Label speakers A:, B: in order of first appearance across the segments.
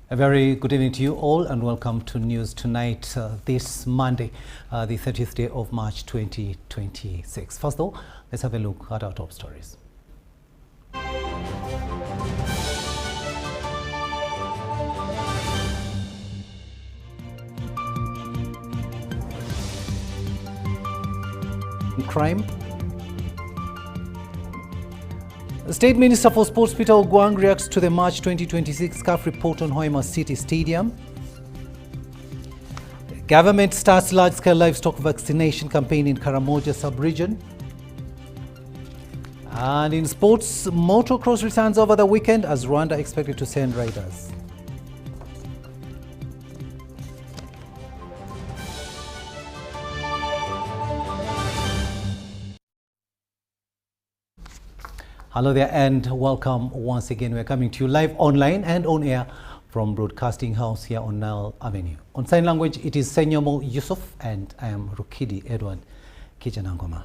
A: A very good evening to you all and welcome to News Tonight this Monday, the 30th day of March 2026. First though, let's have a look at our top stories. Crime. State Minister for Sports Peter Ogwang reacts to the March 2026 CAF report on Hoima City Stadium. The government starts large-scale livestock vaccination campaign in Karamoja sub-region. And in sports, motocross returns over the weekend as Rwanda expected to send riders. Hello there and welcome once again. We're coming to you live online and on air from Broadcasting House here on Nile Avenue. On sign language, it is Senyomo Yusuf and I am Rukidi Kiijjanangoma.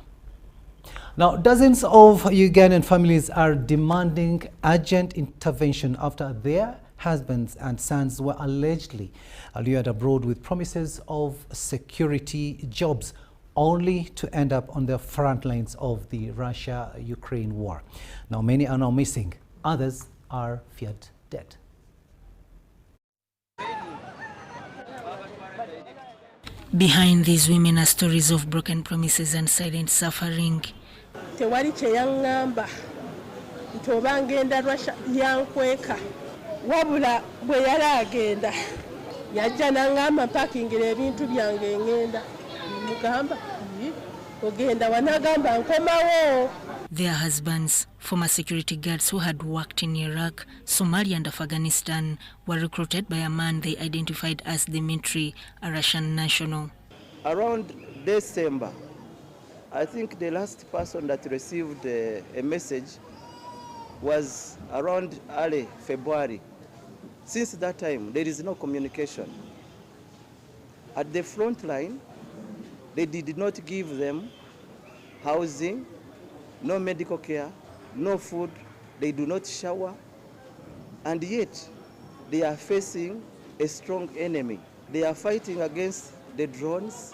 A: Now, dozens of Ugandan families are demanding urgent intervention after their husbands and sons were allegedly lured abroad with promises of security jobs, only to end up on the front lines of the Russia-Ukraine war. Now, many are now missing. Others are feared dead.
B: Behind these women are stories of broken promises and silent suffering.
C: Tewali kyeyangamba nti oba ngenda Russia yankweka wabula bwe yali agenda yajja n'angamba mpakingira ebintu byange ngenda mugamba ogenda wanagamba nkomawo.
B: Their husbands, former security guards who had worked in Iraq, Somalia and Afghanistan, were recruited by a man they identified as Dmitry, a Russian national.
D: Around December, I think the last person that received a message was around early February. Since that time, there is no communication. At the front line, they did not give them housing, no medical care, no food, they do not shower, and yet they are facing a strong enemy. They are fighting against the drones,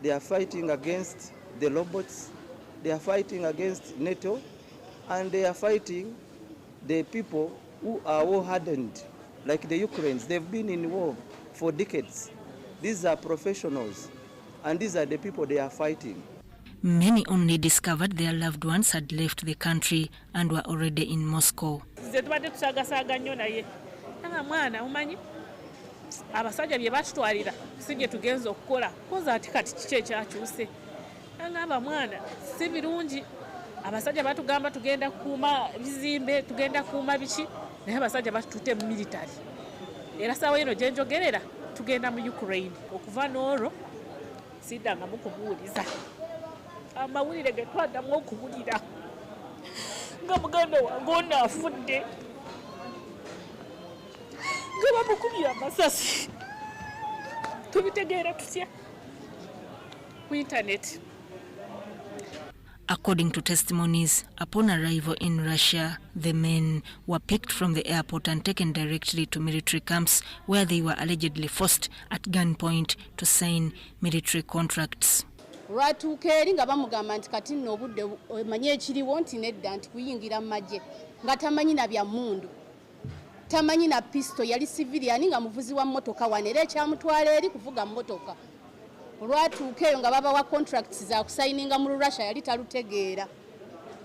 D: they are fighting against the robots, they are fighting against NATO, and they are fighting the people who are war-hardened, like the Ukrainians. They've been in war for decades. These are professionals, and these are the people they are fighting.
B: Many only discovered their loved ones had left the country and were already in Moscow.
C: Abasajja bye batutwalira sije tugenza okukola koza ati kati kiki ekyakyuse ngamba mwana si birungi abasajja batugamba tugenda kuuma bizimbe tugenda kuuma biki naye abasajja batutute mu military era sawa eno gye njogerera tugenda mu Ukraine okuva n'olwo sidanga mukubuuliza amawulire ge twaddamu okuwulira nga muganda wange ono afudde nga bamukubira amasasi tubitegeera tutya ku internet.
B: According to testimonies, upon arrival in Russia, the men were picked from the airport and taken directly to military camps where they were allegedly forced at gunpoint to sign military contracts.
E: Lwatuuka eri nga bamugamba nti kati nno obudde omanye ekiriwo nti nedda nti kuyingira mu magye nga tamanyi na bya mmundu tamanyi na pisto yali civilian nga muvuzi wa mmotoka wano era ekyamutwala eri kuvuga mmotoka. Olwatuuka eyo nga babawa contracts za kusayininga mu Russia yali talutegeera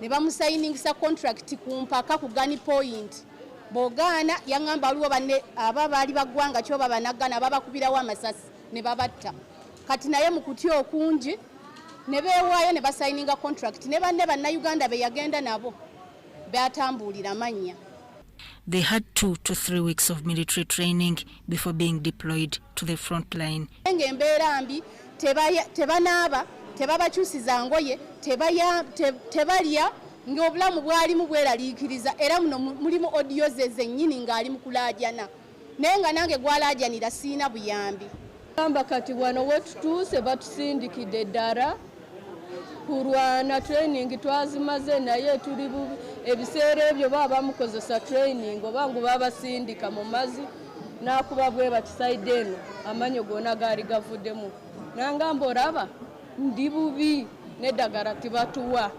E: ne bamusayiningisa contract ku mpaka ku gun point bogaana yaŋŋamba waliwo banne aba baali baggwanga kyoba banagana babakubirawo amasasi ne babatta kati naye mu kutya okungi ne beewaayo ne basayininga contract ne banne bannayuganda be yagenda nabo beatambuulira mannya.
B: They had 2 to 3 weeks of military training before being deployed to the front line.
E: Embeera mbi tebanaaba tebabakyusiza ngoye tebalya ng'obulamu bwalimu bweraliikiriza era muno mulimu audio ze zennyini ng'ali mu kulaajana naye nga nange gwalaajanira siina buyambi.
F: Gamba kati wano wetutuuse batusindikidde ddala kurwana training twazimaze naye tuli bubi ebiseera ebyo baba bamukozesa training oba ngu babasindika mu mazzi n'akuba bwe batisaide eno amanyo gonna gaali gavuddemu nangamba olaba ndi bubi n'eddagala tibatuwa.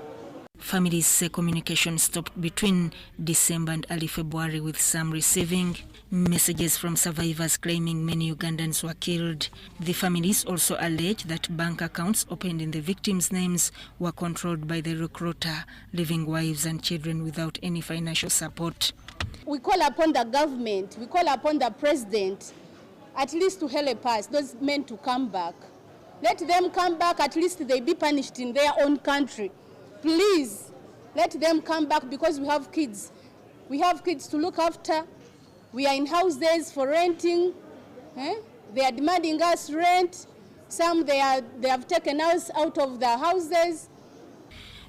B: Families say communication stopped between December and early February, with some receiving messages from survivors claiming many Ugandans were killed. The families also allege that bank accounts opened in the victims' names were controlled by the recruiter, leaving wives and children without any financial support.
E: We call upon the government, we call upon the president, at least to help us, those men to come back. Let them come back, at least they be punished in their own country. Please, let them come back because we have kids. We have kids to look after. We are in houses for renting. They are demanding us rent. Some they have taken us out of the houses.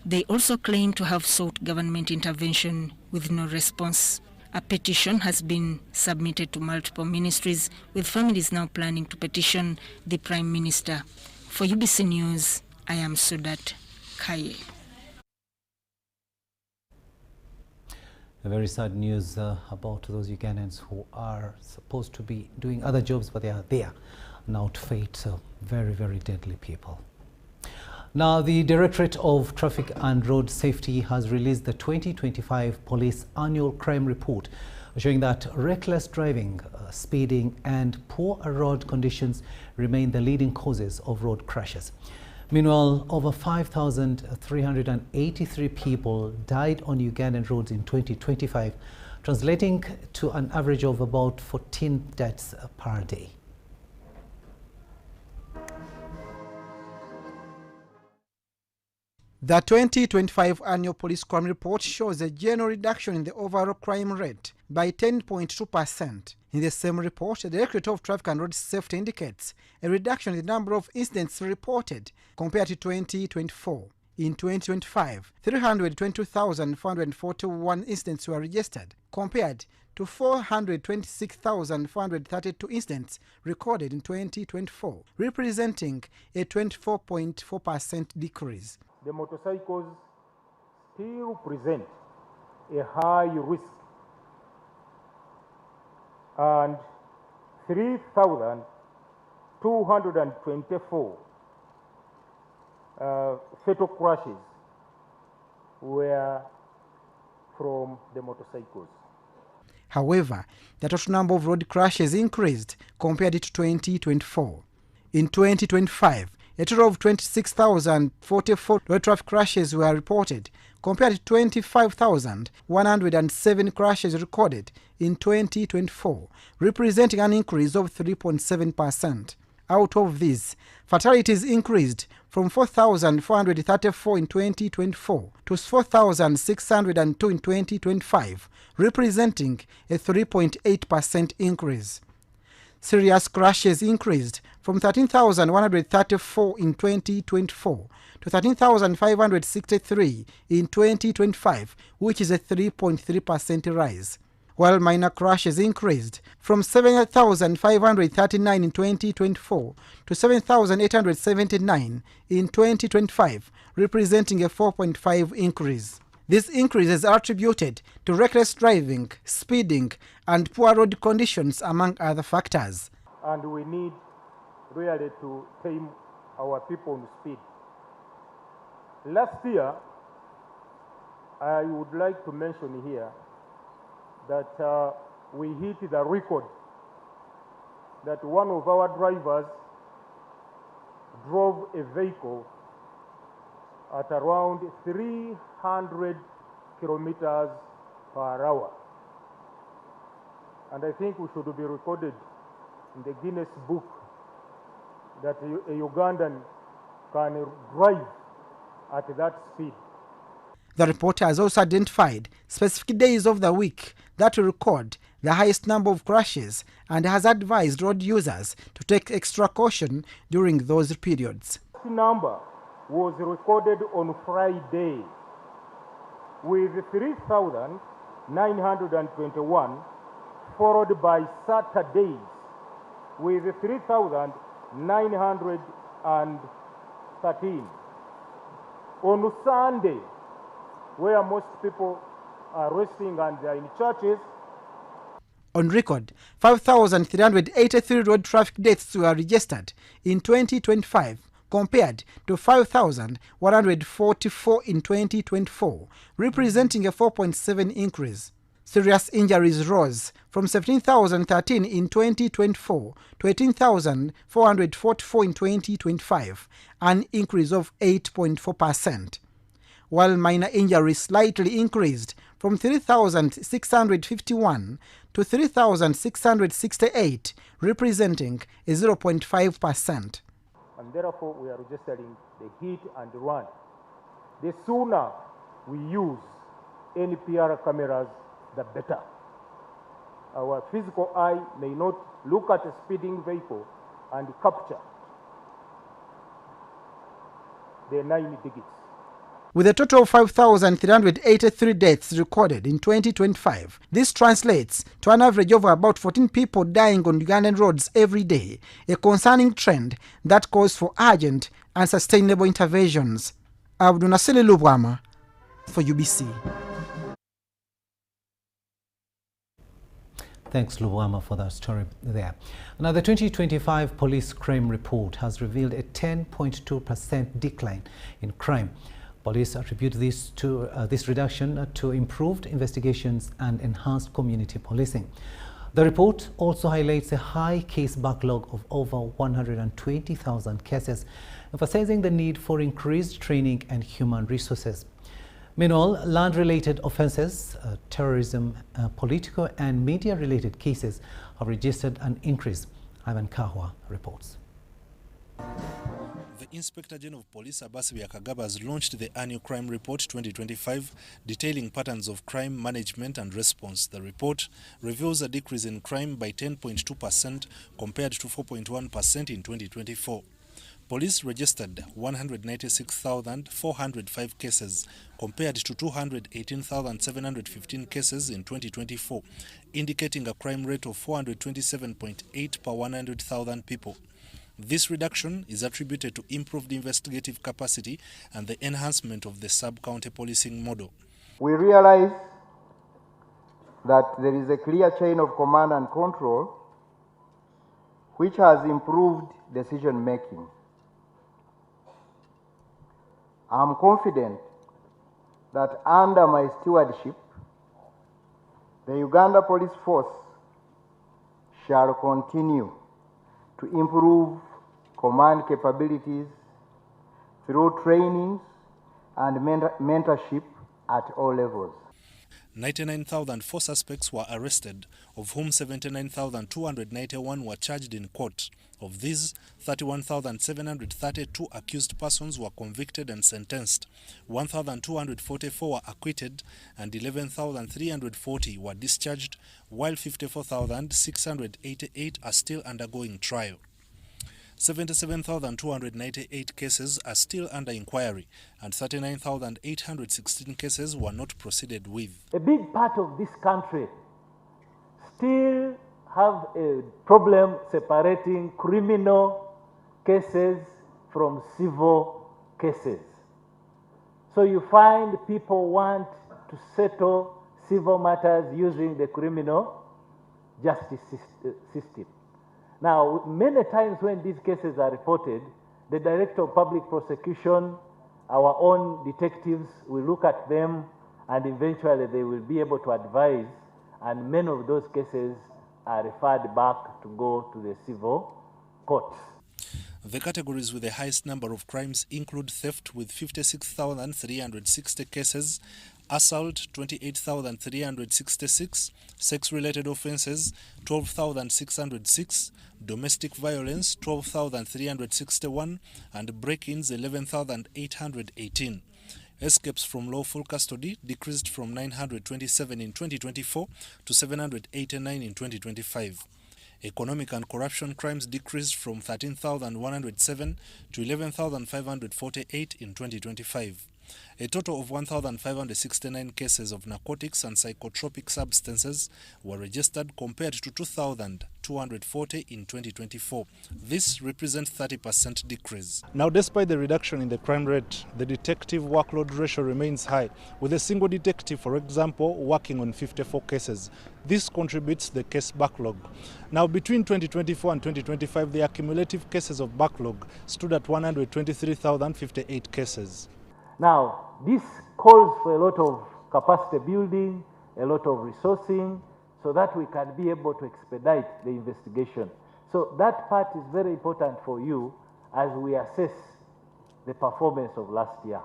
B: They also claim to have sought government intervention with no response. A petition has been submitted to multiple ministries, with families now planning to petition the Prime Minister. For UBC News, I am Sudat Kaye.
A: A very sad news about those Ugandans who are supposed to be doing other jobs, but they are there now to fight very, very deadly people. Now, the Directorate of Traffic and Road Safety has released the 2025 Police Annual Crime Report, showing that reckless driving, speeding and poor road conditions remain the leading causes of road crashes. Meanwhile, over 5,383 people died on Ugandan roads in 2025, translating to an average of about 14 deaths per day.
G: The 2025 Annual Police Crime Report shows a general reduction in the overall crime rate by 10.2%. In the same report, the Directorate of Traffic and Road Safety indicates a reduction in the number of incidents reported compared to 2024. In 2025, 322,441 incidents were registered, compared to 426,432 incidents recorded in 2024, representing a 24.4% decrease.
H: The motorcycles still present a high risk, and 3,224 fatal crashes were from the motorcycles.
G: However, the total number of road crashes increased compared to 2024. In 2025, a total of 26,044 road traffic crashes were reported, compared to 25,107 crashes recorded in 2024, representing an increase of 3.7%. Out of these, fatalities increased from 4,434 in 2024 to 4,602 in 2025, representing a 3.8% increase. Serious crashes increased from 13,134 in 2024 to 13,563 in 2025, which is a 3.3% rise. while minor crashes increased from 7,539 in 2024 to 7,879 in 2025, representing a 4.5 increase. This increase is attributed to reckless driving, speeding, and poor road conditions, among other factors.
H: And we need really to tame our people on speed. Last year, I would like to mention here that we hit the record that one of our drivers drove a vehicle at around 300 kilometers per hour. And I think we should be recorded in the Guinness Book that a Ugandan can drive at that speed.
G: The report has also identified specific days of the week that will record the highest number of crashes and has advised road users to take extra caution during those periods.
H: The number was recorded on Friday with 3,921, followed by Saturdays with 3,913. On Sunday, where most people are resting and they are in churches.
G: On record, 5,383 road traffic deaths were registered in 2025 compared to 5,144 in 2024, representing a 4.7 increase. Serious injuries rose from 17,013 in 2024 to 18,444 in 2025, an increase of 8.4%. While minor injuries slightly increased from 3,651 to 3,668, representing a 0.5%.
H: And therefore, we are registering the hit and run. The sooner we use NPR cameras, the better. Our physical eye may not look at a speeding vehicle and capture the 9 digits.
G: With a total of 5,383 deaths recorded in 2025, this translates to an average of about 14 people dying on Ugandan roads every day, a concerning trend that calls for urgent and sustainable interventions. Abdunasili Lubwama for UBC.
A: Thanks, Lubwama, for that story there. Now, the 2025 police crime report has revealed a 10.2% decline in crime. Police attribute this reduction to improved investigations and enhanced community policing. The report also highlights a high case backlog of over 120,000 cases, emphasizing the need for increased training and human resources. Meanwhile, land-related offences, terrorism, political and media-related cases have registered an increase. Ivan Kahwa reports.
I: The Inspector General of Police, Abasi Byakagaba, has launched the Annual Crime Report 2025, detailing patterns of crime management and response. The report reveals a decrease in crime by 10.2% compared to 4.1% in 2024. Police registered 196,405 cases compared to 218,715 cases in 2024, indicating a crime rate of 427.8 per 100,000 people. This reduction is attributed to improved investigative capacity and the enhancement of the sub-county policing model.
J: We realize that there is a clear chain of command and control which has improved decision making. I'm confident that under my stewardship, the Uganda Police Force shall continue to improve command capabilities through trainings and mentorship at all levels.
I: 99,004 suspects were arrested, of whom 79,291 were charged in court. Of these, 31,732 accused persons were convicted and sentenced, 1,244 were acquitted, and 11,340 were discharged, while 54,688 are still undergoing trial. 77,298 cases are still under inquiry, and 39,816 cases were not proceeded with.
H: A big part of this country still have a problem separating criminal cases from civil cases. So you find people want to settle civil matters using the criminal justice system. Now, many times when these cases are reported, the Director of Public Prosecution, our own detectives will look at them, and eventually they will be able to advise, and many of those cases are referred back to go to the civil courts.
I: The categories with the highest number of crimes include theft with 56,360 cases, assault 28,366, sex-related offences 12,606, domestic violence 12,361, and break-ins 11,818. Escapes from lawful custody decreased from 927 in 2024 to 789 in 2025. Economic and corruption crimes decreased from 13,107 to 11,548 in 2025. A total of 1,569 cases of narcotics and psychotropic substances were registered compared to 2,240 in 2024. This represents 30% decrease.
K: Now, despite the reduction in the crime rate, the detective workload ratio remains high, with a single detective, for example, working on 54 cases. This contributes to the case backlog. Now, between 2024 and 2025, the accumulative cases of backlog stood at 123,058 cases.
H: Now, this calls for a lot of capacity building, a lot of resourcing, so that we can be able to expedite the investigation. So that part is very important for you as we assess the performance of last year.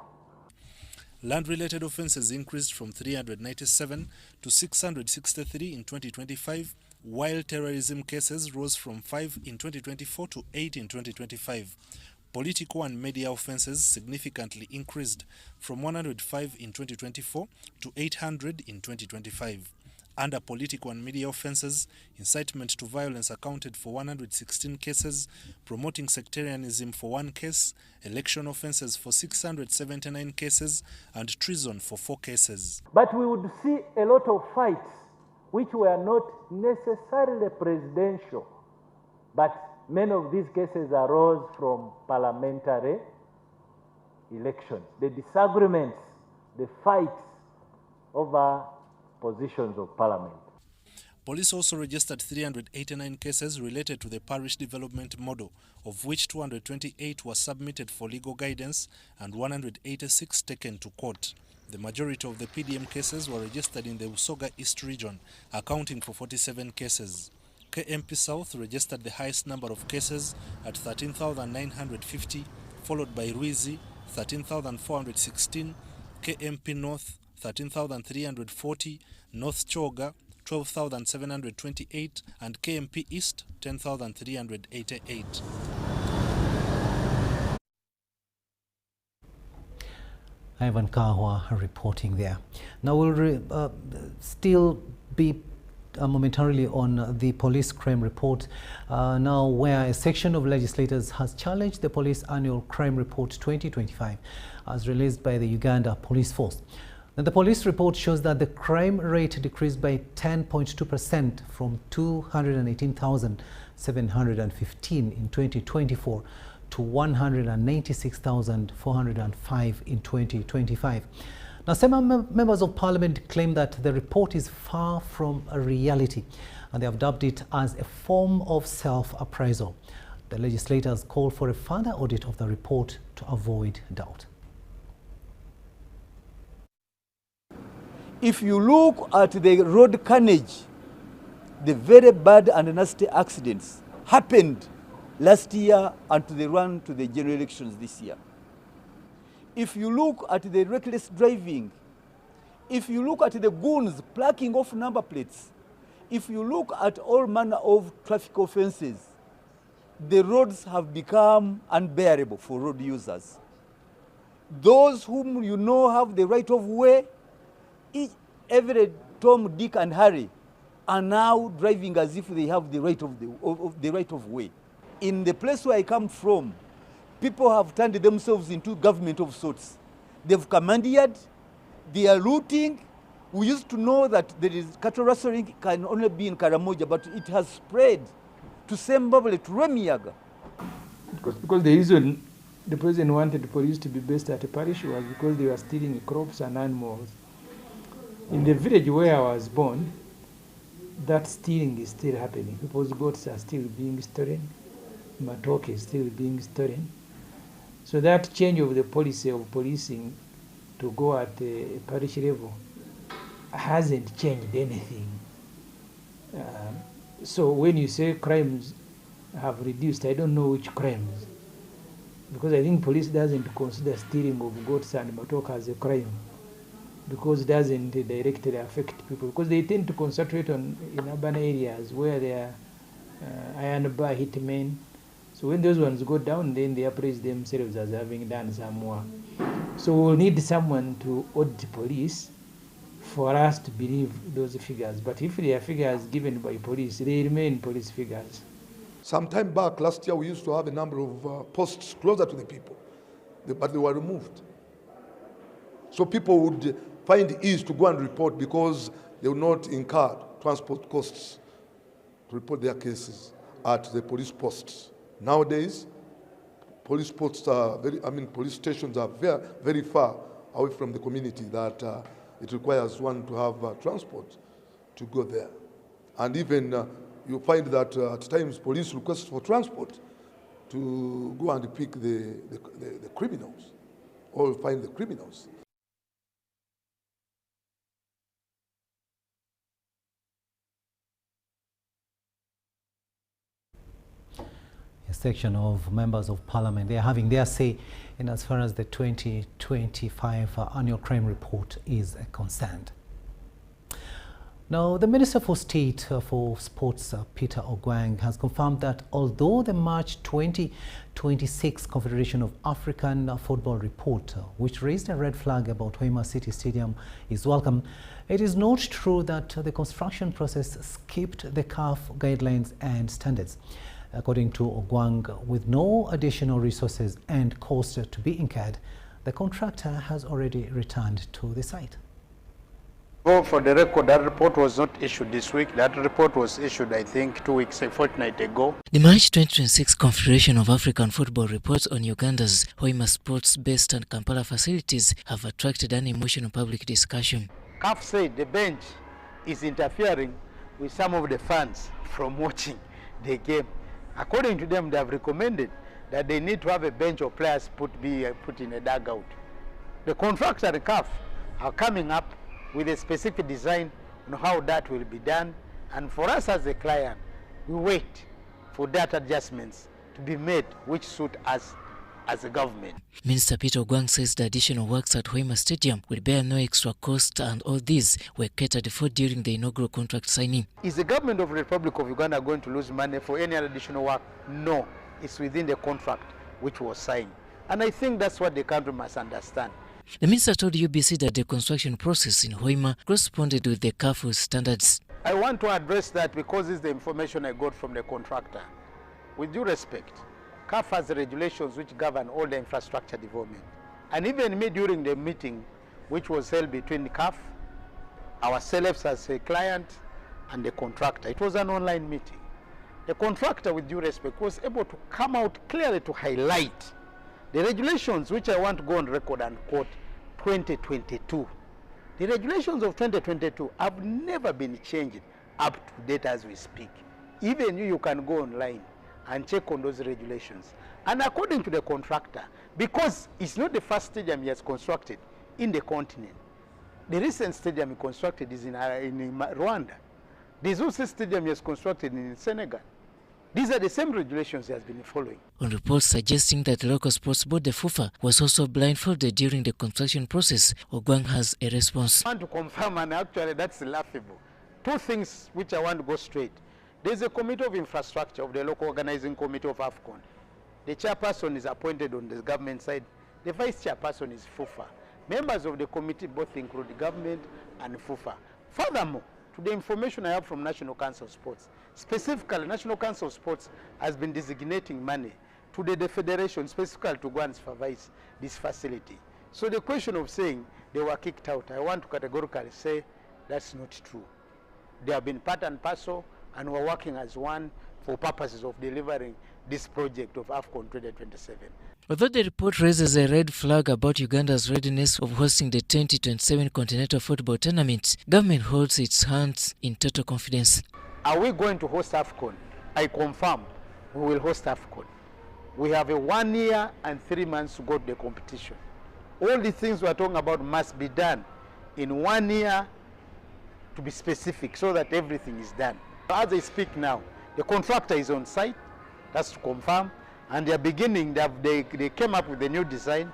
I: Land-related offences increased from 397 to 663 in 2025, while terrorism cases rose from 5 in 2024 to 8 in 2025. Political and media offences significantly increased from 105 in 2024 to 800 in 2025. Under political and media offences, incitement to violence accounted for 116 cases, promoting sectarianism for 1 case, election offences for 679 cases, and treason for 4 cases.
H: But we would see a lot of fights which were not necessarily presidential, but many of these cases arose from parliamentary elections. The disagreements, the fights over positions of parliament.
I: Police also registered 389 cases related to the parish development model, of which 228 were submitted for legal guidance and 186 taken to court. The majority of the PDM cases were registered in the Usoga East region, accounting for 47 cases. KMP South registered the highest number of cases at 13,950, followed by Ruizi, 13,416, KMP North, 13,340, North Choga, 12,728, and KMP East, 10,388.
A: Ivan Kahwa reporting there. Now we'll still be momentarily on the police crime report now, where a section of legislators has challenged the police annual crime report 2025 as released by the Uganda Police Force. Now, the police report shows that the crime rate decreased by 10.2% from 218,715 in 2024 to 196,405 in 2025. Now, some members of parliament claim that the report is far from a reality, and they have dubbed it as a form of self-appraisal. The legislators call for a further audit of the report to avoid doubt.
L: If you look at the road carnage, the very bad and nasty accidents happened last year and to the run to the general elections this year. If you look at the reckless driving, if you look at the goons plucking off number plates, if you look at all manner of traffic offenses, the roads have become unbearable for road users. Those whom you know have the right of way, every Tom, Dick, and Harry are now driving as if they have the right of way. In the place where I come from, people have turned themselves into government of sorts. They've commandeered, they are looting, We used to know that there is cattle rustling can only be in Karamoja, but it has spread to Sembabule, to Remiaga.
M: Because the reason the president wanted the police to be based at a parish was because they were stealing crops and animals. In the village where I was born, that stealing is still happening. People's goats are still being stolen, matoke is still being stolen. So that change of the policy of policing to go at a parish level hasn't changed anything. So when you say crimes have reduced, I don't know which crimes, because I think police doesn't consider stealing of goats and matoke as a crime, because it doesn't directly affect people, because they tend to concentrate on in urban areas where there are iron bar hitmen. So when those ones go down, then they appraise themselves as having done some work. So we'll need someone to audit police for us to believe those figures. But if they are figures given by police, they remain police figures.
N: Some time back, last year, we used to have a number of posts closer to the people, but they were removed. So people would find it easy to go and report because they would not incur transport costs to report their cases at the police posts. Nowadays, police posts are police stations are very, very far away from the community that it requires one to have transport to go there. And even you find that at times police request for transport to go and pick the criminals or find the criminals.
A: A section of members of parliament, they are having their say in as far as the 2025 annual crime report is concerned. Now, the Minister for State for Sports, Peter Ogwang, has confirmed that although the March 2026 Confederation of African Football report, which raised a red flag about Hoima City Stadium, is welcome, it is not true that the construction process skipped the CAF guidelines and standards. According to Ogwang, with no additional resources and cost to be incurred, the contractor has already returned to the site.
O: Well, for the record, that report was not issued this week. That report was issued, I think, 2 weeks, a fortnight ago.
B: The March 2026 Confederation of African Football reports on Uganda's Hoima sports-based and Kampala facilities have attracted an emotional public discussion.
O: CAF said the bench is interfering with some of the fans from watching the game. According to them, they have recommended that they need to have a bench of players put in a dugout. The contractor and CAF are coming up with a specific design on how that will be done. And for us as a client, we wait for that adjustments to be made which suit us as a government.
B: Minister Peter Ogwang says the additional works at Hoima Stadium will bear no extra cost, and all these were catered for during the inaugural contract signing.
O: Is the government of the Republic of Uganda going to lose money for any additional work? No, it's within the contract which was signed. And I think that's what the country must understand.
B: The minister told UBC that the construction process in Hoima corresponded with the CAF standards.
O: I want to address that because it's the information I got from the contractor. With due respect, CAF has regulations which govern all the infrastructure development. And even me during the meeting which was held between CAF, ourselves as a client, and the contractor, it was an online meeting. The contractor, with due respect, was able to come out clearly to highlight the regulations which I want to go on record and quote 2022. The regulations of 2022 have never been changed up to date as we speak. Even you can go online and check on those regulations. And according to the contractor, because it's not the first stadium he has constructed in the continent, the recent stadium he constructed is in Rwanda. There's also a stadium he has constructed in Senegal. These are the same regulations he has been following.
B: On reports suggesting that the local sports board, the FUFA, was also blindfolded during the construction process, Ogwang has a response.
O: I want to confirm, and actually that's laughable. Two things which I want to go straight. There's a committee of infrastructure of the local organizing committee of AFCON. The chairperson is appointed on the government side. The vice chairperson is FUFA. Members of the committee both include the government and FUFA. Furthermore, to the information I have from National Council of Sports, specifically National Council of Sports has been designating money to the federation specifically to go and supervise this facility. So the question of saying they were kicked out, I want to categorically say That's not true. They have been part and parcel, and we're working as one for purposes of delivering this project of AFCON 2027.
P: Although the report raises a red flag about Uganda's readiness of hosting the 2027 Continental Football Tournament, government holds its hands in total confidence.
O: Are we going to host AFCON? I confirm we will host AFCON. We have a 1 year and 3 months to go to the competition. All the things we are talking about must be done in 1 year, to be specific, so that everything is done. As I speak now, the contractor is on site, that's to confirm, and they are beginning, they came up with a new design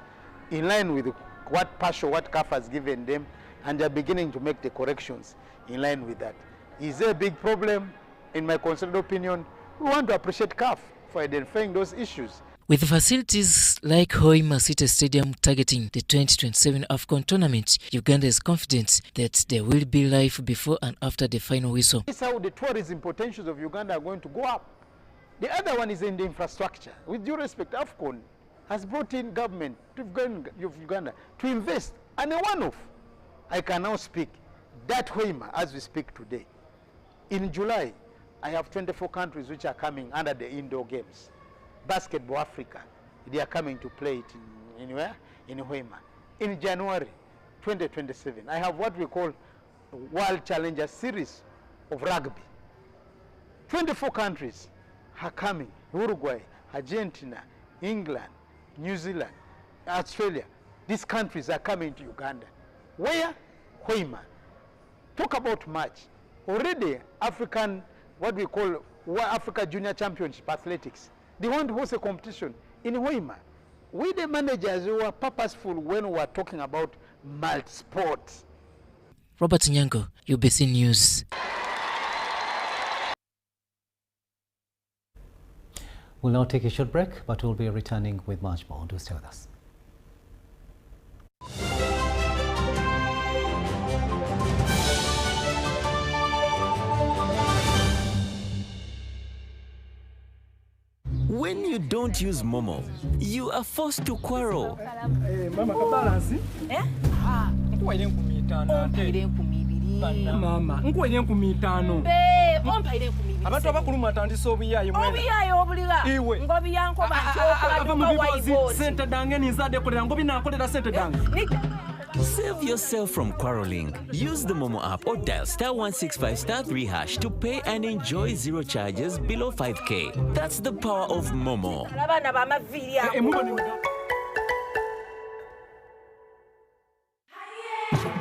O: in line with what CAF has given them, and they are beginning to make the corrections in line with that. Is there a big problem? In my considered opinion, we want to appreciate CAF for identifying those issues.
P: With facilities like Hoima City Stadium targeting the 2027 AFCON tournament, Uganda is confident that there will be life before and after the final whistle.
O: This is how the tourism potentials of Uganda are going to go up. The other one is in the infrastructure. With due respect, AFCON has brought in government of Uganda to invest, and a one-off. I can now speak that Hoima as we speak today. In July, I have 24 countries which are coming under the indoor games. Basketball Africa, they are coming to play it in where? In Hoima. In January 2027, I have what we call World Challenger Series of rugby. 24 countries are coming. Uruguay, Argentina, England, New Zealand, Australia. These countries are coming to Uganda. Where? Hoima. Talk about March. Already African, what we call Africa Junior Championship Athletics. They want to host a competition in Hoima. We, the managers, were purposeful when we were talking about multi-sport.
P: Robert Nyango, UBC News.
A: We'll now take a short break, but we'll be returning with much more. Do stay with us.
Q: When you don't use Momo, you are forced to quarrel.
R: Mama, kabalance? Nkuwaire 15 Mama, nkuwaire 15.
S: Ompaire 15.
R: Abantu abakuluma atandise obuyayi mwena.
S: Obuyayi obuliga.
R: Iwe.
S: Ngobi yanko bachokola
R: sente dange nizade kolera ngobi nakolera sente dange.
Q: Save yourself from quarreling. Use the Momo app or dial *165*3# to pay and enjoy zero charges below 5K. That's the power of Momo.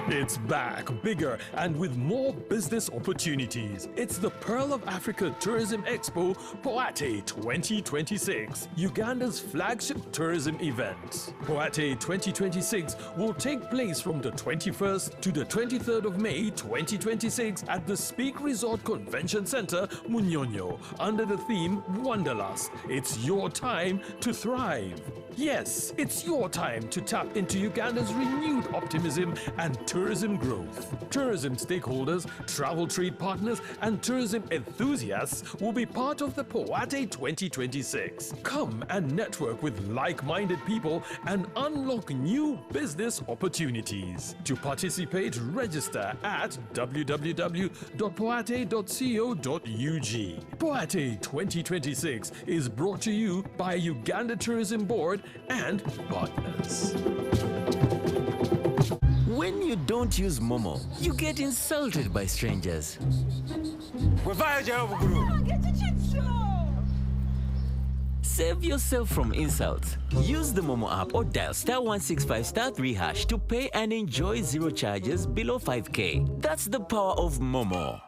T: It's back, bigger, and with more business opportunities. It's the Pearl of Africa Tourism Expo, Poate 2026, Uganda's flagship tourism event. Poate 2026 will take place from the 21st to the 23rd of May 2026 at the Speak Resort Convention Center, Munyonyo, under the theme Wanderlust. It's your time to thrive. Yes, it's your time to tap into Uganda's renewed optimism and tourism growth. Tourism stakeholders, travel trade partners, and tourism enthusiasts will be part of the Poate 2026. Come and network with like-minded people and unlock new business opportunities. To participate, register at www.poate.co.ug. Poate 2026 is brought to you by Uganda Tourism Board and partners.
Q: When you don't use Momo, you get insulted by strangers. Save yourself from insults. Use the Momo app or dial *165*3# to pay and enjoy zero charges below 5K. That's the power of Momo.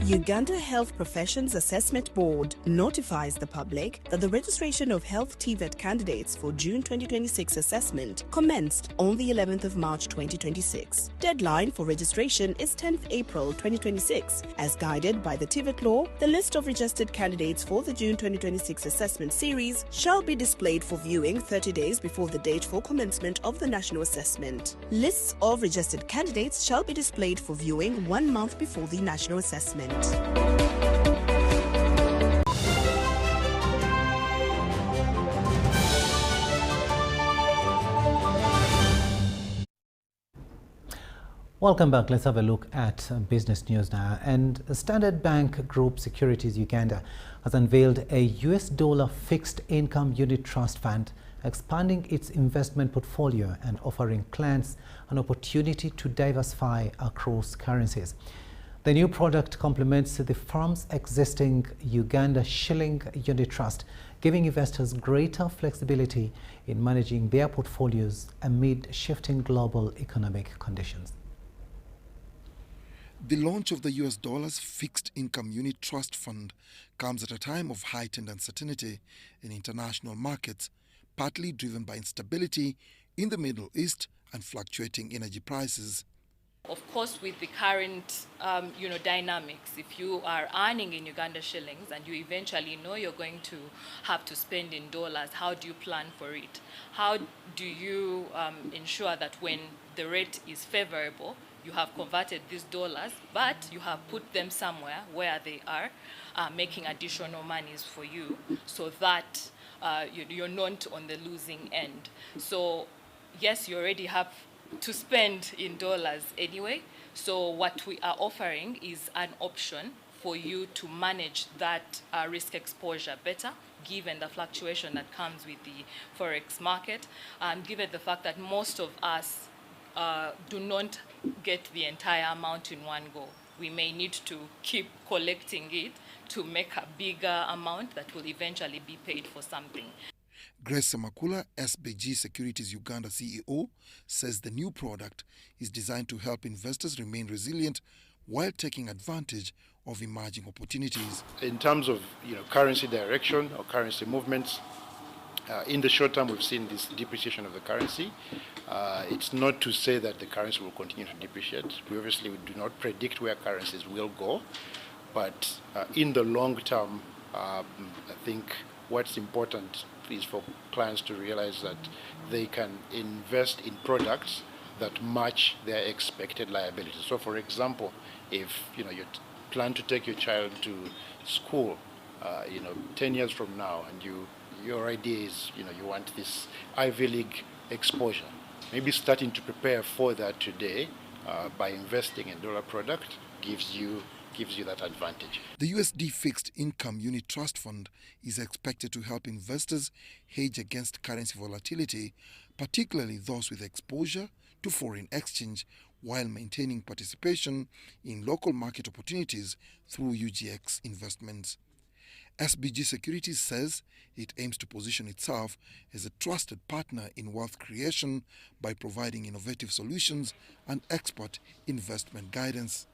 U: Uganda Health Professions Assessment Board notifies the public that the registration of health TVET candidates for June 2026 assessment commenced on the 11th of March 2026. Deadline for registration is 10th April 2026. As guided by the TVET law, the list of registered candidates for the June 2026 assessment series shall be displayed for viewing 30 days before the date for commencement of the national assessment. Lists of registered candidates shall be displayed for viewing 1 month before the national assessment.
A: Welcome back. Let's have a look at business news now. And Standard Bank Group Securities Uganda has unveiled a US dollar fixed income unit trust fund, expanding its investment portfolio and offering clients an opportunity to diversify across currencies. The new product complements the firm's existing Uganda shilling unit trust, giving investors greater flexibility in managing their portfolios amid shifting global economic conditions.
D: The launch of the US dollar's fixed income unit trust fund comes at a time of heightened uncertainty in international markets, partly driven by instability in the Middle East and fluctuating energy prices.
V: Of course, with the current dynamics, if you are earning in Uganda shillings and you eventually know you're going to have to spend in dollars, how do you plan for it? How do you ensure that when the rate is favorable, you have converted these dollars, but you have put them somewhere where they are making additional monies for you, so that you're not on the losing end. So yes, you already have to spend in dollars anyway. So what we are offering is an option for you to manage that risk exposure better, given the fluctuation that comes with the forex market, and given the fact that most of us do not get the entire amount in one go. We may need to keep collecting it to make a bigger amount that will eventually be paid for something.
D: Grace Samakula, SBG Securities Uganda CEO, says the new product is designed to help investors remain resilient while taking advantage of emerging opportunities.
W: In terms of currency direction or currency movements, in the short term we've seen this depreciation of the currency. It's not to say that the currency will continue to depreciate. We obviously do not predict where currencies will go, but in the long term, I think what's important is for clients to realize that they can invest in products that match their expected liabilities. So for example, if you plan to take your child to school 10 years from now, and your idea is you want this Ivy League exposure, maybe starting to prepare for that today by investing in dollar product gives you that advantage.
D: The USD Fixed Income Unit Trust Fund is expected to help investors hedge against currency volatility, particularly those with exposure to foreign exchange, while maintaining participation in local market opportunities through UGX investments. SBG Securities says it aims to position itself as a trusted partner in wealth creation by providing innovative solutions and expert investment guidance.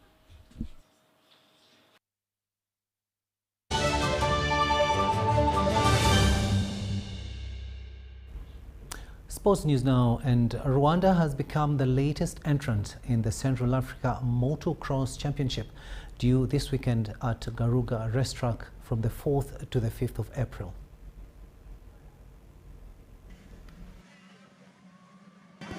A: Sports news now, and Rwanda has become the latest entrant in the Central Africa Motocross Championship, due this weekend at Garuga Racetrack from the 4th to the 5th of April.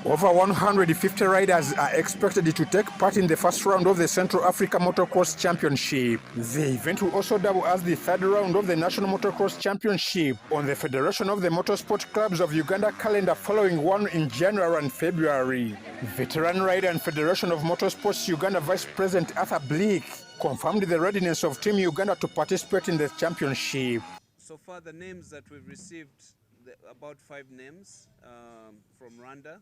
X: Over 150 riders are expected to take part in the first round of the Central Africa Motocross Championship. The event will also double as the third round of the National Motocross Championship on the Federation of the Motorsport Clubs of Uganda calendar, following one in January and February. Veteran rider and Federation of Motorsports Uganda Vice President Arthur Bleak confirmed the readiness of Team Uganda to participate in the championship.
Y: So far the names that we've received, about 5 names from Rwanda,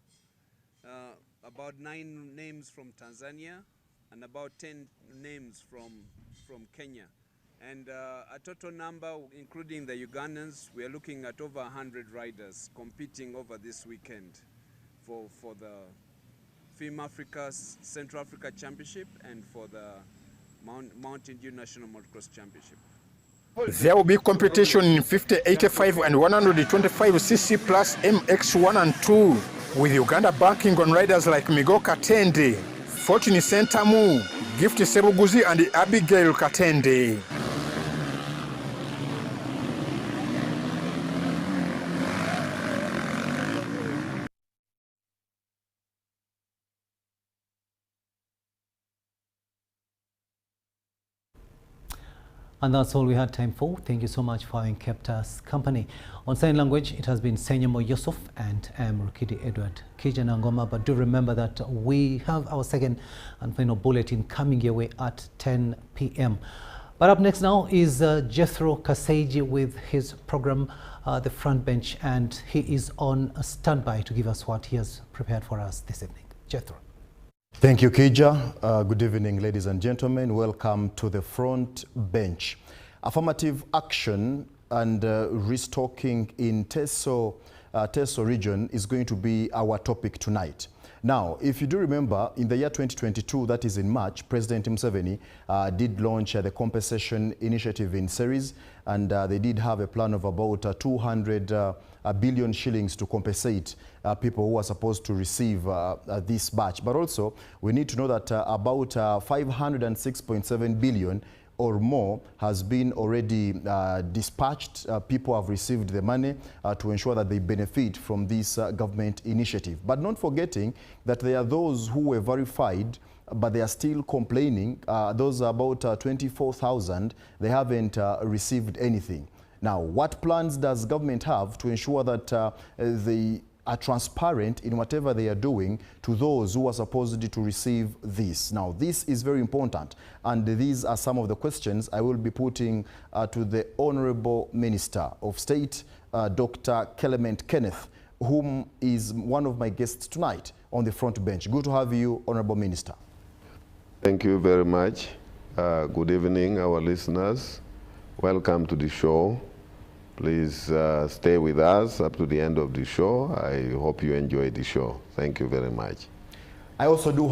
Y: about 9 names from Tanzania, and about 10 names from Kenya. And a total number, including the Ugandans, we are looking at over 100 riders competing over this weekend for the FIM Africa's Central Africa Championship and for the Mountain Dew National Motocross Championship.
X: There will be competition in 50, 85 and 125cc plus MX1 and 2, with Uganda banking on riders like Migo Katende, Fortune Sentamu, Gift Sebuguzi and Abigail Katende.
A: And that's all we had time for. Thank you so much for having kept us company. On sign language, it has been Senyomo Yusuf and I'm Rukidi Kiijjanangoma. But do remember that we have our second and final bulletin coming your way at 10 p.m. But up next now is Jethro Kaseji with his program, The Front Bench, and he is on standby to give us what he has prepared for us this evening. Jethro.
C: Thank you, Kiija. Good evening, ladies and gentlemen. Welcome to the Front Bench. Affirmative action and restocking in Teso region is going to be our topic tonight. Now, if you do remember, in the year 2022, that is in March, President Museveni did launch the compensation initiative in series, and they did have a plan of about 200 billion shillings to compensate people who are supposed to receive this batch. But also, we need to know that about 506.7 billion or more has been already dispatched. People have received the money to ensure that they benefit from this government initiative. But not forgetting that there are those who were verified, but they are still complaining. Those are about 24,000. They haven't received anything. Now, what plans does government have to ensure that they are transparent in whatever they are doing to those who are supposed to receive this? Now, this is very important, and these are some of the questions I will be putting to the Honorable Minister of State, Dr. Clement Kenneth, whom is one of my guests tonight on the front bench. Good to have you, Honorable Minister.
E: Thank you very much. Good evening, our listeners. Welcome to the show. Please stay with us up to the end of the show. I hope you enjoy the show. Thank you very much.
C: I also do